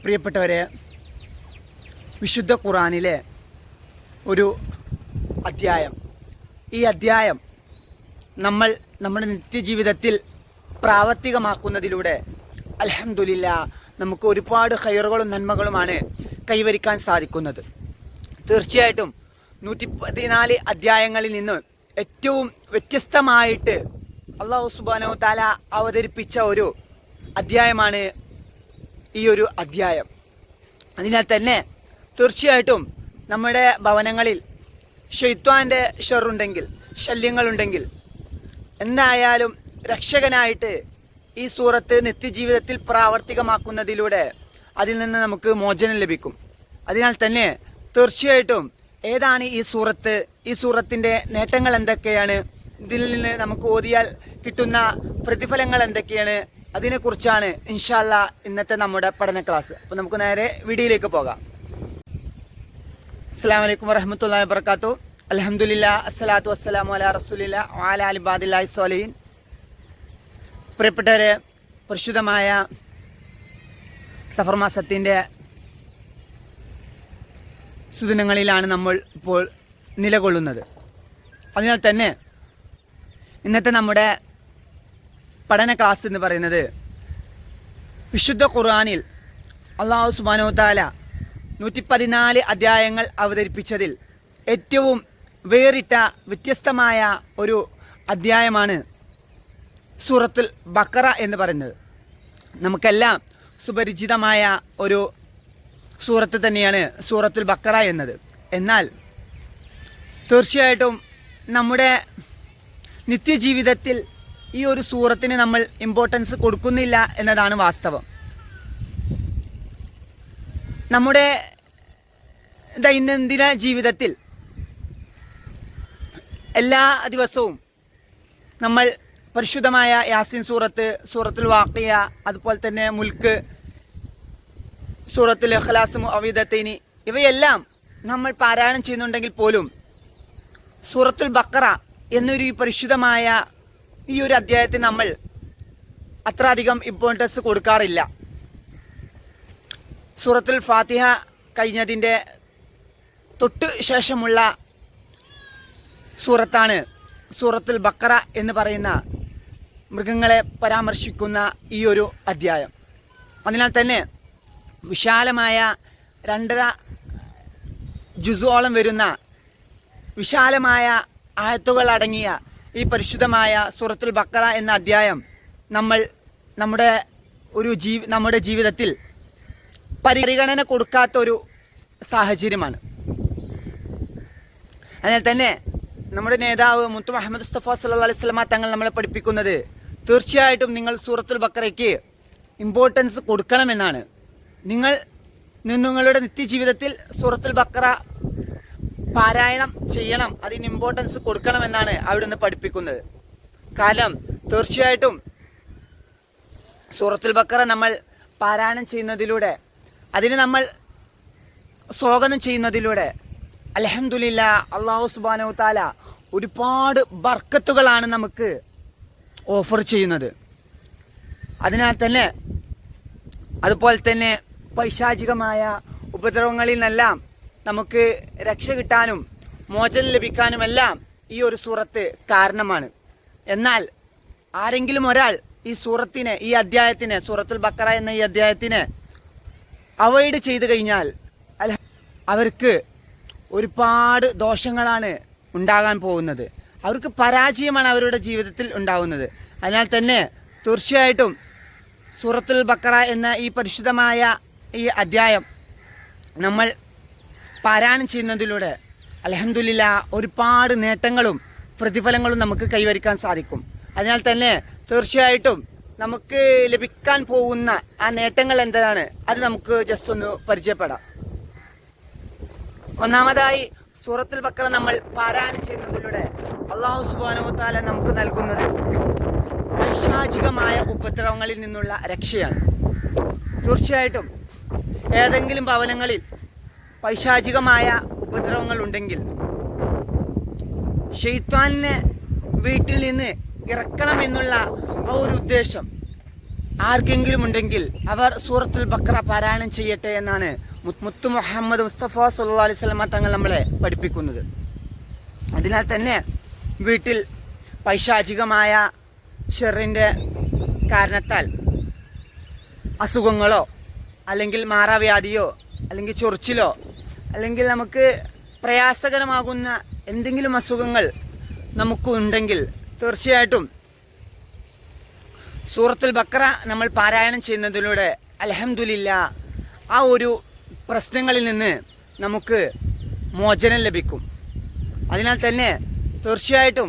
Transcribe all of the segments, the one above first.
പ്രിയപ്പെട്ടവരെ, വിശുദ്ധ ഖുർആനിലെ ഒരു അധ്യായം, ഈ അധ്യായം നമ്മൾ നമ്മുടെ നിത്യജീവിതത്തിൽ പ്രാവർത്തികമാക്കുന്നതിലൂടെ അൽഹംദുലില്ലാഹ് നമുക്ക് ഒരുപാട് ഖൈറുകളും നന്മകളുമാണ് കൈവരിക്കാൻ സാധിക്കുന്നത്. തീർച്ചയായിട്ടും 114 അധ്യായങ്ങളിൽ നിന്ന് ഏറ്റവും വ്യത്യസ്തമായിട്ട് അല്ലാഹു സുബ്ഹാനഹു വ തആല അവതരിപ്പിച്ച ഒരു അധ്യായമാണ് ഈ ഒരു അധ്യായം. അതിനാൽ തന്നെ തീർച്ചയായിട്ടും നമ്മുടെ ഭവനങ്ങളിൽ ശൈത്വാന്റെ ഷർറുണ്ടെങ്കിൽ, ശല്യങ്ങളുണ്ടെങ്കിൽ, എന്തായാലും രക്ഷകനായിട്ട് ഈ സൂറത്ത് നിത്യജീവിതത്തിൽ പ്രാവർത്തികമാക്കുന്നതിലൂടെ അതിൽ നിന്ന് നമുക്ക് മോചനം ലഭിക്കും. അതിനാൽ തന്നെ തീർച്ചയായിട്ടും ഏതാണ് ഈ സൂറത്ത്, ഈ സൂറത്തിൻ്റെ നേട്ടങ്ങൾ എന്തൊക്കെയാണ്, ഇതിൽ നിന്ന് നമുക്ക് ഓതിയാൽ കിട്ടുന്ന പ്രതിഫലങ്ങൾ എന്തൊക്കെയാണ്, അതിനെക്കുറിച്ചാണ് ഇൻഷാ അല്ലാഹ് ഇന്നത്തെ നമ്മുടെ പഠന ക്ലാസ്. അപ്പോൾ നമുക്ക് നേരെ വീഡിയോയിലേക്ക് പോകാം. അസ്സലാമു അലൈക്കും വറഹ്മത്തുള്ളാഹി വബറകാതുഹു. അൽഹംദുലില്ലാഹ് അസ്സലാത്തു വസ്സലാമു അലാ റസൂലില്ലാഹി വഅലാ ആലി ഇബാദില്ലാഹി സ്വാലിഹീൻ. പ്രിയപ്പെട്ടവരെ, പരിശുദ്ധമായ സഫർ മാസത്തിൻ്റെ സുദിനങ്ങളിലാണ് നമ്മൾ ഇപ്പോൾ നിലകൊള്ളുന്നത്. അതിനാൽ തന്നെ ഇന്നത്തെ നമ്മുടെ പഠന ക്ലാസ് എന്ന് പറയുന്നത് വിശുദ്ധ ഖുർആനിൽ അല്ലാഹു സുബ്ഹാനഹു വ തആല 114 അധ്യായങ്ങൾ അവതരിപ്പിച്ചതിൽ ഏറ്റവും വേറിട്ട വ്യത്യസ്തമായ ഒരു അധ്യായമാണ് സൂറത്തുൽ ബഖറ എന്ന് പറയുന്നത്. നമുക്കെല്ലാം സുപരിചിതമായ ഒരു സൂറത്ത് തന്നെയാണ് സൂറത്തുൽ ബഖറ എന്നത്. എന്നാൽ തീർച്ചയായിട്ടും നമ്മുടെ നിത്യജീവിതത്തിൽ ഈ ഒരു സൂറത്തിന് നമ്മൾ ഇമ്പോർട്ടൻസ് കൊടുക്കുന്നില്ല എന്നതാണ് വാസ്തവം. നമ്മുടെ ദൈനംദിന ജീവിതത്തിൽ എല്ലാ ദിവസവും നമ്മൾ പരിശുദ്ധമായ യാസീൻ സൂറത്ത്, സൂറത്തുൽ വാഖിയ, അതുപോലെ തന്നെ മുൽക്ക്, സൂറത്തുൽ ഇഖ്ലാസ്, മുഅവ്വിദത്തൈനി, ഇവയെല്ലാം നമ്മൾ പാരായണം ചെയ്യുന്നുണ്ടെങ്കിൽ പോലും സൂറത്തുൽ ബഖറ എന്നൊരു പരിശുദ്ധമായ ഈ ഒരു അധ്യായത്തിന് നമ്മൾ അത്ര അധികം ഇമ്പോർട്ടൻസ് കൊടുക്കാറില്ല. സൂറത്തുൽ ഫാത്തിഹ കഴിഞ്ഞതിൻ്റെ തൊട്ട് ശേഷമുള്ള സൂറത്താണ് സൂറത്തുൽ ബഖറ എന്ന് പറയുന്ന മൃഗങ്ങളെ പരാമർശിക്കുന്ന ഈ ഒരു അധ്യായം. അതിനാൽ തന്നെ വിശാലമായ 2.5 ജുസോളം വരുന്ന വിശാലമായ ആയത്തുകൾ അടങ്ങിയ ഈ പരിശുദ്ധമായ സൂറത്തുൽ ബഖറ എന്ന അധ്യായം നമ്മൾ നമ്മുടെ ജീവിതത്തിൽ പരിഗണന കൊടുക്കാത്തൊരു സാഹചര്യമാണ്. അതിനാൽ തന്നെ നമ്മുടെ നേതാവ് മുത്ത് മുഹമ്മദ് മുസ്തഫ സല്ലല്ലാഹു അലൈഹി വസല്ലമ തങ്ങൾ നമ്മളെ പഠിപ്പിക്കുന്നത് തീർച്ചയായിട്ടും നിങ്ങൾ സൂറത്തുൽ ബഖറയ്ക്ക് ഇമ്പോർട്ടൻസ് കൊടുക്കണമെന്നാണ്. നിങ്ങളുടെ നിത്യജീവിതത്തിൽ സൂറത്തുൽ ബഖറ പാരായണം ചെയ്യണം, അതിന് ഇമ്പോർട്ടൻസ് കൊടുക്കണമെന്നാണ് അവിടുന്ന് പഠിപ്പിക്കുന്നത്. കാരണം തീർച്ചയായിട്ടും സൂറത്തുൽ ബഖറ നമ്മൾ പാരായണം ചെയ്യുന്നതിലൂടെ, അതിന് നമ്മൾ സ്വാഗതം ചെയ്യുന്നതിലൂടെ അൽഹംദുലില്ലാഹ് അല്ലാഹു സുബ്ഹാനഹു വ തആല ഒരുപാട് ബർക്കത്തുകളാണ് നമുക്ക് ഓഫർ ചെയ്യുന്നത്. അതിനാൽ തന്നെ അതുപോലെ തന്നെ പൈശാചികമായ ഉപദ്രവങ്ങളിൽ നിന്നെല്ലാം നമുക്ക് രക്ഷ കിട്ടാനും മോചനം ലഭിക്കാനുമെല്ലാം ഈ ഒരു സൂറത്ത് കാരണമാണ്. എന്നാൽ ആരെങ്കിലും ഒരാൾ ഈ സൂറത്തിനെ, ഈ അധ്യായത്തിനെ, സൂറത്തുൽ ബഖറ എന്ന ഈ അധ്യായത്തിനെ അവോയ്ഡ് ചെയ്തു കഴിഞ്ഞാൽ അവർക്ക് ഒരുപാട് ദോഷങ്ങളാണ് ഉണ്ടാകാൻ പോകുന്നത്. അവർക്ക് പരാജയമാണ് അവരുടെ ജീവിതത്തിൽ ഉണ്ടാകുന്നത്. അതിനാൽ തന്നെ തീർച്ചയായിട്ടും സൂറത്തുൽ ബഖറ എന്ന ഈ പരിശുദ്ധമായ ഈ അധ്യായം നമ്മൾ പാരായണം ചെയ്യുന്നതിലൂടെ അൽഹംദുലില്ലാഹ് ഒരുപാട് നേട്ടങ്ങളും പ്രതിഫലങ്ങളും നമുക്ക് കൈവരിക്കാൻ സാധിക്കും. അതിനാൽ തന്നെ തീർച്ചയായിട്ടും നമുക്ക് ലഭിക്കാൻ പോകുന്ന ആ നേട്ടങ്ങൾ എന്താണ്, അത് നമുക്ക് ജസ്റ്റ് ഒന്ന് പരിചയപ്പെടാം. ഒന്നാമതായി സൂറത്തുൽ ബഖറ നമ്മൾ പാരായണം ചെയ്യുന്നതിലൂടെ അല്ലാഹു സുബ്ഹാനഹു വ തആല നമുക്ക് നൽകുന്നത് പൈശാചികമായ ഉപദ്രവങ്ങളിൽ നിന്നുള്ള രക്ഷയാണ്. തീർച്ചയായിട്ടും ഏതെങ്കിലും ഭവനങ്ങളിൽ പൈശാചികമായ ഉപദ്രവങ്ങൾ ഉണ്ടെങ്കിൽ ശൈത്വാനിനെ വീട്ടിൽ നിന്ന് ഇറക്കണമെന്നുള്ള ആ ഒരു ഉദ്ദേശം ആർക്കെങ്കിലും ഉണ്ടെങ്കിൽ അവർ സൂറത്തുൽ ബഖറ പാരായണം ചെയ്യട്ടെ എന്നാണ് മുത്തു മുഹമ്മദ് മുസ്തഫ സല്ലല്ലാഹു അലൈഹി വസല്ലമ തങ്ങൾ നമ്മളെ പഠിപ്പിക്കുന്നത്. അതിനാൽ തന്നെ വീട്ടിൽ പൈശാചികമായ ഷെറിൻ്റെ കാരണത്താൽ അസുഖങ്ങളോ അല്ലെങ്കിൽ മാറാവ്യാധിയോ അല്ലെങ്കിൽ ചൊറിച്ചിലോ അല്ലെങ്കിൽ നമുക്ക് പ്രയാസകരമാകുന്ന എന്തെങ്കിലും അസുഖങ്ങൾ നമുക്ക് ഉണ്ടെങ്കിൽ തീർച്ചയായിട്ടും സൂറത്തുൽ ബഖറ നമ്മൾ പാരായണം ചെയ്യുന്നതിലൂടെ അൽഹംദുലില്ലാ ആ ഒരു പ്രശ്നങ്ങളിൽ നിന്ന് നമുക്ക് മോചനം ലഭിക്കും. അതിനാൽ തന്നെ തീർച്ചയായിട്ടും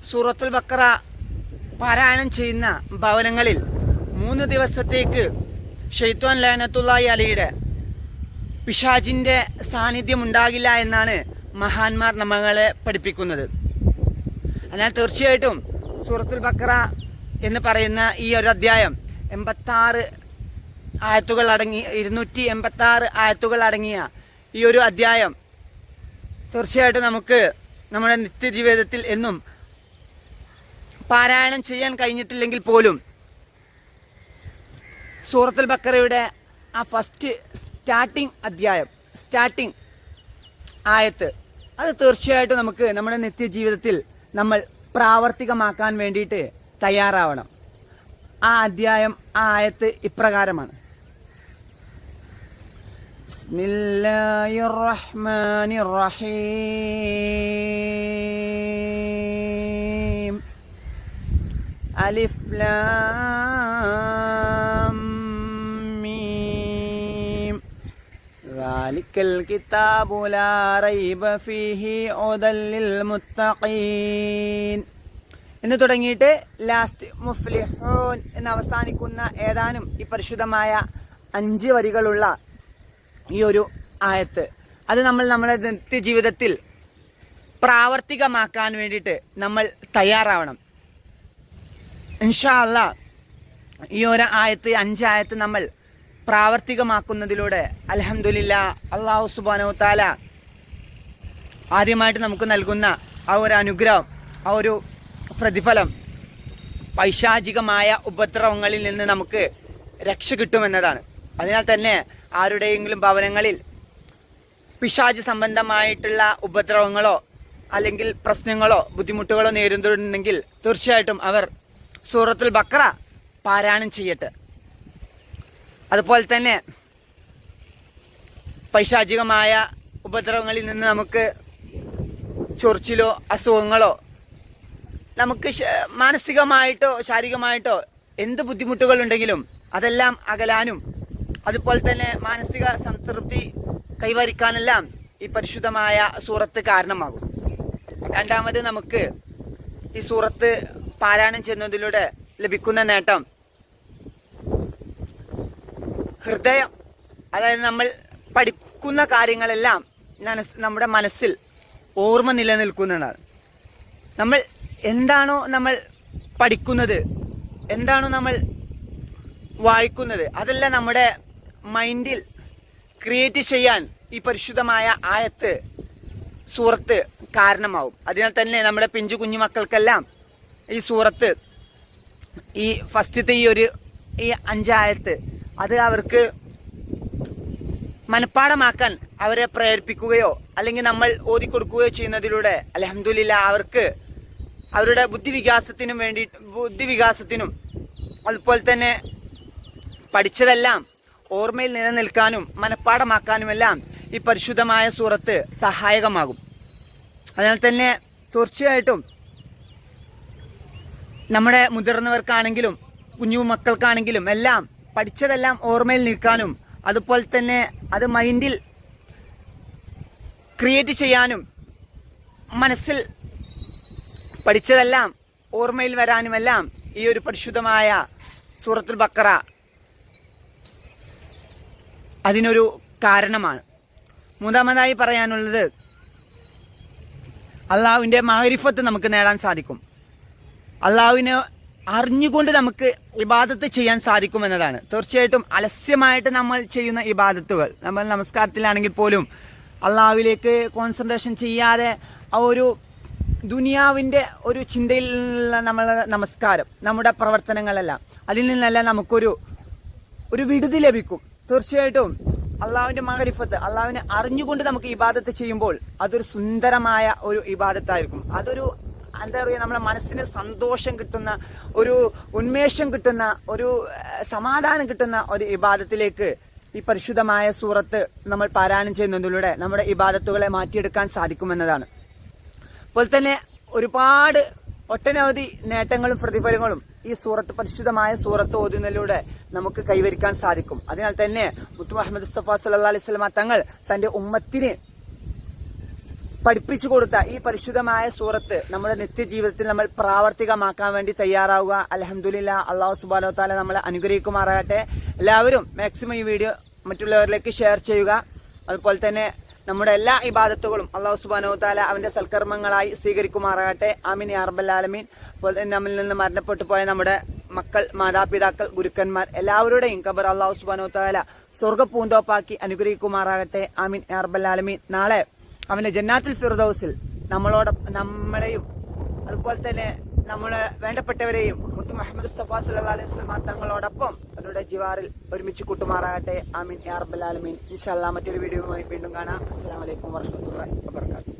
സൂറത്തുൽ ബഖറ പാരായണം ചെയ്യുന്ന ഭവനങ്ങളിൽ 3 ദിവസത്തേക്ക് ശൈത്വാൻ ലഅനത്തുല്ലാഹി അലൈഹിയുടെ പിശാചിൻ്റെ സാന്നിധ്യം ഉണ്ടാകില്ല എന്നാണ് മഹാന്മാർ നമ്മളെ പഠിപ്പിക്കുന്നത്. അതിനാൽ തീർച്ചയായിട്ടും സൂറത്തുൽ ബഖറ എന്ന് പറയുന്ന ഈ ഒരു അധ്യായം 86 ആയത്തുകൾ അടങ്ങി 286 ആയത്തുകൾ അടങ്ങിയ ഈ ഒരു അധ്യായം തീർച്ചയായിട്ടും നമുക്ക് നമ്മുടെ നിത്യജീവിതത്തിൽ എന്നും പാരായണം ചെയ്യാൻ കഴിഞ്ഞിട്ടില്ലെങ്കിൽ പോലും സൂറത്തുൽ ബഖറയുടെ ആ ഫസ്റ്റ് സ്റ്റാർട്ടിംഗ് ആയത്ത് അത് തീർച്ചയായിട്ടും നമുക്ക് നമ്മുടെ നിത്യജീവിതത്തിൽ നമ്മൾ പ്രാവർത്തികമാക്കാൻ വേണ്ടിയിട്ട് തയ്യാറാവണം. ആ അധ്യായം ആ ആയത്ത് ഇപ്രകാരമാണ്: ബിസ്മില്ലാഹിർ റഹ്മാനിർ റഹീം അലിഫ് ലാം മീം ദാലിക്കൽ കിതാബു ലാ റൈബ ഫീഹി ഹുദൽ ലിൽ മുത്തഖീൻ എന്ന് തുടങ്ങിയിട്ട് ലാസ്റ്റ് മുഫ്ലിഹൂൻ എന്ന് അവസാനിക്കുന്ന ഏതാനും ഈ പരിശുദ്ധമായ 5 വരികളുള്ള ഈ ഒരു ആയത്ത് അത് നമ്മൾ നമ്മുടെ നിത്യജീവിതത്തിൽ പ്രാവർത്തികമാക്കാൻ വേണ്ടിയിട്ട് നമ്മൾ തയ്യാറാവണം. ഇൻഷാ അല്ലാഹ് ഈ ഒരു ആയത്ത് 5 ആയത്ത് നമ്മൾ പ്രാവർത്തികമാക്കുന്നതിലൂടെ അൽഹംദുലില്ലാ അല്ലാഹു സുബ്ഹാനഹു തആല ആദ്യമായിട്ട് നമുക്ക് നൽകുന്ന ആ ഒരു അനുഗ്രഹം, ആ ഒരു പ്രതിഫലം പൈശാചികമായ ഉപദ്രവങ്ങളിൽ നിന്ന് നമുക്ക് രക്ഷ കിട്ടുമെന്നതാണ്. അതിനാൽ തന്നെ ആരുടെയെങ്കിലും ഭവനങ്ങളിൽ പിശാച് സംബന്ധമായിട്ടുള്ള ഉപദ്രവങ്ങളോ അല്ലെങ്കിൽ പ്രശ്നങ്ങളോ ബുദ്ധിമുട്ടുകളോ നേരിടുന്നുണ്ടെങ്കിൽ തീർച്ചയായിട്ടും അവർ സൂറത്തുൽ ബഖറ പാരായണം ചെയ്യട്ടെ. അതുപോലെ തന്നെ പൈശാചികമായ ഉപദ്രവങ്ങളിൽ നിന്ന് നമുക്ക് ചൊറിച്ചിലോ അസുഖങ്ങളോ നമുക്ക് മാനസികമായിട്ടോ ശാരീരികമായിട്ടോ എന്ത് ബുദ്ധിമുട്ടുകളുണ്ടെങ്കിലും അതെല്ലാം അകലാനും അതുപോലെ തന്നെ മാനസിക സംതൃപ്തി കൈവരിക്കാനെല്ലാം ഈ പരിശുദ്ധമായ സൂറത്ത് കാരണമാകും. രണ്ടാമത് നമുക്ക് ഈ സൂറത്ത് പാരായണം ചെയ്യുന്നതിലൂടെ ലഭിക്കുന്ന നേട്ടം ഹൃദയം, അതായത് നമ്മൾ പഠിക്കുന്ന കാര്യങ്ങളെല്ലാം നമ്മുടെ മനസ്സിൽ ഓർമ്മ നിലനിൽക്കുന്നതാണ്. നമ്മൾ എന്താണോ നമ്മൾ പഠിക്കുന്നത്, എന്താണോ നമ്മൾ വായിക്കുന്നത്, അതെല്ലാം നമ്മുടെ മൈൻഡിൽ ക്രിയേറ്റ് ചെയ്യാൻ ഈ പരിശുദ്ധമായ ആയത്ത് സൂറത്ത് കാരണമാവും. അതിനാൽ തന്നെ നമ്മുടെ പിഞ്ചു കുഞ്ഞു മക്കൾക്കെല്ലാം ഈ സൂറത്ത് ഈ ഫസ്റ്റത്തെ ഈ 5 ആയത്ത് അത് അവർക്ക് മനഃപ്പാഠമാക്കാൻ അവരെ പ്രേരിപ്പിക്കുകയോ അല്ലെങ്കിൽ നമ്മൾ ഓതിക്കൊടുക്കുകയോ ചെയ്യുന്നതിലൂടെ അൽഹംദുലില്ലാ അവർക്ക് അവരുടെ ബുദ്ധിവികാസത്തിനും അതുപോലെ തന്നെ പഠിച്ചതെല്ലാം ഓർമ്മയിൽ നിലനിൽക്കാനും മനഃപ്പാഠമാക്കാനുമെല്ലാം ഈ പരിശുദ്ധമായ സൂറത്ത് സഹായകമാകും. അതിനാൽ തന്നെ തീർച്ചയായിട്ടും നമ്മുടെ മുതിർന്നവർക്കാണെങ്കിലും കുഞ്ഞു മക്കൾക്കാണെങ്കിലും എല്ലാം പഠിച്ചതെല്ലാം ഓർമ്മയിൽ നിൽക്കാനും അതുപോലെ തന്നെ അത് മൈൻഡിൽ ക്രിയേറ്റ് ചെയ്യാനും മനസ്സിൽ പഠിച്ചതെല്ലാം ഓർമ്മയിൽ വരാനുമെല്ലാം ഈ ഒരു പരിശുദ്ധമായ സൂറത്തുൽ ബഖറ അതിനൊരു കാരണമാണ്. മൂന്നാമതായി പറയാനുള്ളത് അള്ളാഹുവിൻ്റെ മഅരിഫത്ത് നമുക്ക് നേടാൻ സാധിക്കും. അള്ളാഹുവിനെ അറിഞ്ഞുകൊണ്ട് നമുക്ക് ഇബാദത്ത് ചെയ്യാൻ സാധിക്കുമെന്നതാണ്. തീർച്ചയായിട്ടും അലസ്യമായിട്ട് നമ്മൾ ചെയ്യുന്ന ഇബാദത്തുകൾ, നമ്മൾ നമസ്കാരത്തിലാണെങ്കിൽ പോലും അള്ളാഹുവിലേക്ക് കോൺസെൻട്രേഷൻ ചെയ്യാതെ ആ ഒരു ദുനിയാവിൻ്റെ ഒരു ചിന്തയിലുള്ള നമ്മളുടെ നമസ്കാരം, നമ്മുടെ പ്രവർത്തനങ്ങളെല്ലാം അതിൽ നിന്നെല്ലാം നമുക്കൊരു വിടുതി ലഭിക്കും. തീർച്ചയായിട്ടും അള്ളാഹുവിന്റെ മഅരിഫത്ത്, അള്ളാഹുവിനെ അറിഞ്ഞുകൊണ്ട് നമുക്ക് ഇബാദത്ത് ചെയ്യുമ്പോൾ അതൊരു സുന്ദരമായ ഒരു ഇബാദത്തായിരിക്കും. അതൊരു എന്താ പറയുക, നമ്മുടെ മനസ്സിന് സന്തോഷം കിട്ടുന്ന, ഒരു ഉന്മേഷം കിട്ടുന്ന, ഒരു സമാധാനം കിട്ടുന്ന ഒരു ഇബാദത്തിലേക്ക് ഈ പരിശുദ്ധമായ സൂറത്ത് നമ്മൾ പാരായണം ചെയ്യുന്നതിലൂടെ നമ്മുടെ ഇബാദത്തുകളെ മാറ്റിയെടുക്കാൻ സാധിക്കുമെന്നതാണ്. അതുപോലെ തന്നെ ഒരുപാട് ഒട്ടനവധി നേട്ടങ്ങളും പ്രതിഫലങ്ങളും ഈ സൂറത്ത്, പരിശുദ്ധമായ സൂറത്ത് ഓതുന്നതിലൂടെ നമുക്ക് കൈവരിക്കാൻ സാധിക്കും. അതിനാൽ തന്നെ മുത്ത് മുഹമ്മദ് മുസ്തഫ സല്ലല്ലാഹു അലൈഹി വസല്ലം തങ്ങൾ തന്റെ ഉമ്മത്തിന് പഠിപ്പിച്ചു കൊടുത്ത ഈ പരിശുദ്ധമായ സൂറത്ത് നമ്മുടെ നിത്യജീവിതത്തിൽ നമ്മൾ പ്രാവർത്തികമാക്കാൻ വേണ്ടി തയ്യാറാവുക. അൽഹംദുലില്ലാഹ്, അല്ലാഹു സുബ്ഹാനഹു വ തആല നമ്മളെ അനുഗ്രഹിക്കുമാറാകട്ടെ. എല്ലാവരും മാക്സിമം ഈ വീഡിയോ മറ്റുള്ളവരിലേക്ക് ഷെയർ ചെയ്യുക. അതുപോലെ തന്നെ നമ്മുടെ എല്ലാ ഇബാദത്തുകളും അല്ലാഹു സുബ്ഹാനഹു വ തആല അവന്റെ സൽക്കർമ്മങ്ങളായി സ്വീകരിക്കുമാറാകട്ടെ. ആമീൻ യാ റബ്ബൽ ആലമീൻ. അതുപോലെ തന്നെ നമ്മിൽ നിന്ന് മരണപ്പെട്ടു പോയ നമ്മുടെ മക്കൾ, മാതാപിതാക്കൾ, ഗുരുക്കന്മാർ എല്ലാവരുടെയും ഖബർ അല്ലാഹു സുബ്ഹാനഹു വ തആല സ്വർഗ്ഗ പൂന്തോപ്പാക്കി അനുഗ്രഹിക്കുമാറാകട്ടെ. ആമീൻ യാ റബ്ബൽ ആലമീൻ. നാളെ അവന്റെ ജന്നാത്തുൽ ഫിർദൗസിൽ നമ്മളെയും അതുപോലെ തന്നെ നമ്മളെ വേണ്ടപ്പെട്ടവരെയും മുത്ത് മുഹമ്മദ് മുസ്തഫ സല്ലല്ലാഹു അലൈഹി വസല്ലം തങ്ങളോടൊപ്പം അവരുടെ ജിവാറിൽ ഒരുമിച്ച് കൂട്ടുമാറാകട്ടെ. ആമീൻ യാ റബ്ബൽ ആലമീൻ. ഇൻഷാ അല്ലാഹ് മറ്റൊരു വീഡിയോയുമായി വീണ്ടും കാണാം. അസ്സലാമു അലൈക്കും വറഹ്മത്തുള്ളാഹി വബറകാതുഹു.